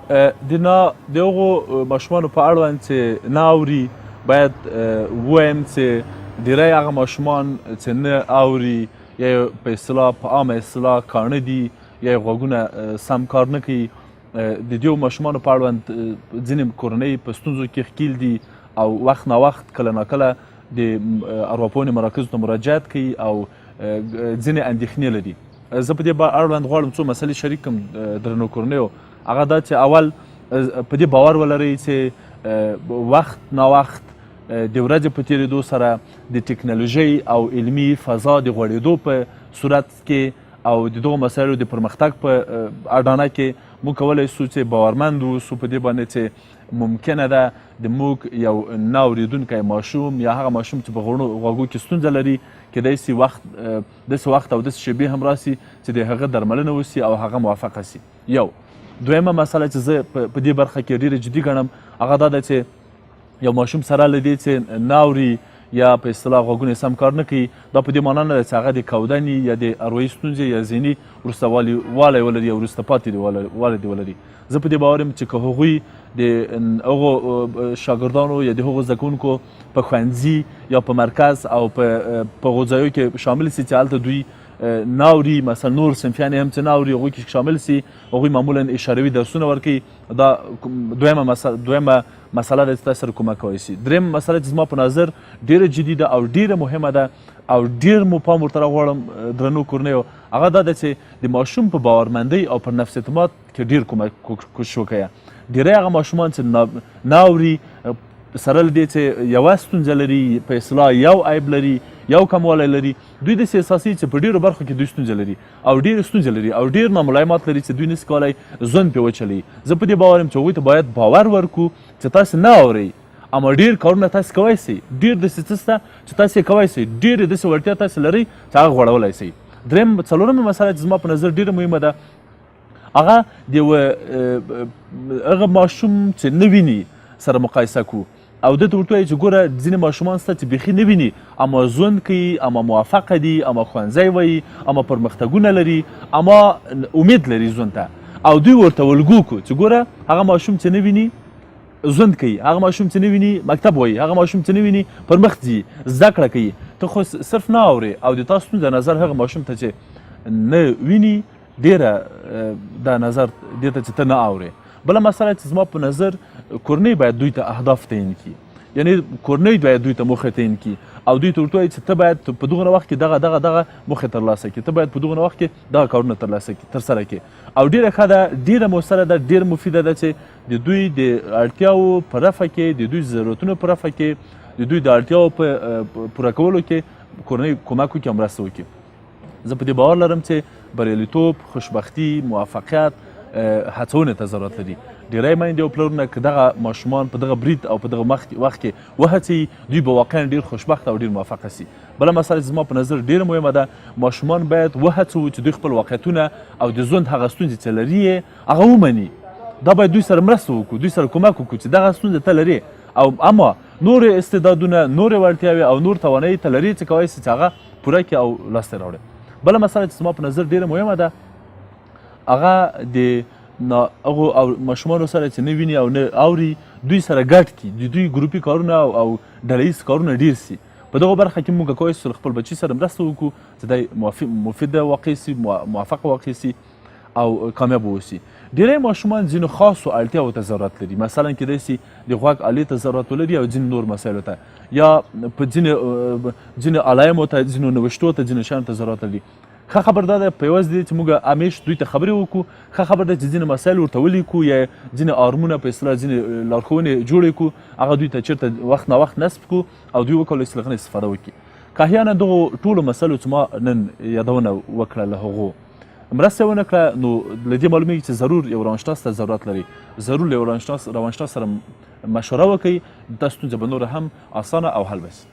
د هغو ماشومانو په اړوند چې نه اوري باید ووایم چې ډېری هغه ماشومان چې نه اوري یا یې په اصطلاح په عامه اصطلاح کاڼه دي یا یې غوږونه سم کار نه کوي. د دې ماشومانو په اړوند ځینې کورنۍ په ستونزو کې ښکیل دي او وخت ناوخت کله ناکله د ارواپوهنې مراکزو ته مراجعت کوي او ځینې اندېښنې لري. زه په دې اړوند غواړم څو مسلې شریک کړم درنو کورنیو. هغه دا چې اول په دې باور ولرئ چې وخت ناوخت د ورځې په تېرېدو سره د ټکنالوژۍ او علمي فضا د غوړېدو په صورت کې او د دغو مسایلو د پرمختګ په اډانه کې موږ کولی سو چې باورمند اوسو په دې باندې چې ممکنه ده د موږ یو نه اورېدونکی ماشوم یا هغه ماشوم چې په غوږو کې ستونزه لري کیدای سي داسې وخت او داسې شیبې هم راسي چې د هغه درملنه وسي او هغه موفقه سي. یو دویمه مسله چې زه په دې برخه کې ډېره جدي ګڼم هغه دا ده چې یو ماشوم سره له دې چې نه اوري یا په اصطلاح غوږونه سم کار نه کوي دا په دې معنا نه ده چې هغه د کودنې یا د اروایي ستونزې یا ذهني وروسته والی ولري یا وروسته پاتې والی دې ولري. زه په دې باور یم چې که هغوی د هغو شاګردانو یا د هغو زده کوونکو په ښوونځي یا په مرکز او په هغو ځایو کې شامل سي چې هلته دوی نه اوري مثلا نور صنفیان هم چې نه اوري هغوی کې شامل سي هغوی معمولا اشاروي درسونه ورکوي. دا دویمه مسله ده چې تاسو سره کومک کولی سي. دریم مسله چې زما په نظر ډېره جدي ده او ډېره مهمه ده او ډېر مو پام ورته راغواړم درنو کورنیو هغه دا ده چې د ماشوم په باورمندۍ او پر نفس اعتماد کې ډېر کوشش وکړه. ډېری هغه ماشومان چې نه اوري سره له دې چې یوه ستونزه لري په اصطلاح یو عیب لري یو کموالی لري دوی داسې احساسوي چې په ډېرو برخو کې دوی ستونزه لري او ډېرې ستونزې لري او ډېر ناملایمات لري چې دوی نسي کولی ژوند پرې وچلوي. زه په دې باور یم چې هغوی ته باید باور ورکړو چې تاسې نه اورئ اما ډېر کارونه تاسې کوی سئ ډېر داسې څه شته چې تاسې یې کوی سئ ډېرې داسې وړتیا تاسې لرئ چې هغه غوړولی سئ. څلورمه مسله چې زما په نظر ډېره مهمه ده هغه د هغه ماشوم چې نه ویني سره مقایسه کړو او ده ته ورته وایي چې ګوره ځینې ماشومان شته چې بیخي نه ویني اما ژوند کوي اما موفقه دي اما ښوونځی وایي اما پرمختګونه لري اما امید لري ژوند ته او دوی ورته ولګو کړو چې ګوره هغه ماشوم چې نه ویني ژوند کوي هغه ماشوم چې نه ویني مکتب وایي هغه ماشوم چې نه ویني پرمخ ځي زده کړه کوي ته خو صرف نه اورې او د تا ستونزه نظر هغه ماشوم ته چې نه ویني ډېره دا نظر دې ته چې ته نه اورې. بله مسله چې زما په نظر کورنۍ باید دوی ته اهداف تعیین کړي یعنې کورنۍ باید دوی ته موخې تعیین کړي او دوی ته ورته وایي چې ته باید په دغه وخت کې دغه موخې ترلاسه کړي ته باید په دغه وخت کې دغه کارونه ترسره کړي او ډېره ښه ده ډېره مؤثره ده ډېره مفیده ده چې د دوی د اړتیاوو په رفع کې د دوی ضرورتونو په رفع کې د دوی د اړتیاوو په پوره کولو کې کورنۍ کومک وکړي او مرسته وکړي. زه په دې باور لرم چې بریالیتوب خوشبختي موفقیت هڅونې ته ضرورت لري. ډېری میندې او پلرونه که دغه ماشومان په دغه برید او په دغه وخت کې وهڅوي دوی به واقعا ډېر خوشبخته او ډېر موفقه سي. بله مسله چې زما په نظر ډېره مهمه ده ماشومان باید وهڅوو چې دوی خپل واقعیتونه او د ژوند هغه ستونزې چې لري یې هغه ومني. دا باید دوی سره مرسته وکړو دوی سره کومک وکړو چې دغه ستونزه ته لري او اما نورې استعدادونه نورې وړتیاوې او نور توانایي ته لري چې کولی سي چې هغه پوره کړي او لاسته راوړي. بله مسله چې زما په نظر ډېره مهمه ده هغه د هغو ماشومانو سره چې نه ویني او نه اوري دوی سره ګډ کړي د دوی ګروپي کارونه او ډله ییز کارونه ډېر سي. په دغو برخه کې موږ کولی سو خپل بچي سره مرسته وکړو چې دی مفیده واقع سي موفقه واقع سي او کامیاب واوسي. ډېری ماشومان ځینو خاصو اړتیاوو ته ضرورت لري مثلا کیدای سي د غوږ آلې ته ضرورت ولري او ځینې نور مسایلو ته یا په ځینې علایمو ته ځینو نوښتو ته ځینو شیانو ته ضرورت لري. ښه خبر دا ده په یوازې دی چې موږ همیش دوی ته خبرې وکړو ښه خبر ده چې ځینې مسایل ورته ولیکو یا ځینې آرمونه په اصطلاح ځینې لارښوونې جوړې کړو هغه دوی ته چېرته وخت ناوخت نصب کړو او دوی وکولی سي له هغه نه استفاده وکړي. که احیانا دغو ټولو مسایلو چې ما نن یادونه وکړه له هغو مرسته یې ونه کړه نو له دې معلومیږي چې ضرور یو روانشناس ته ضرورت لري ضرور له یو روانشناس سره مشوره وکړئ دا ستونزه به نوره هم اسانه او حل به سي.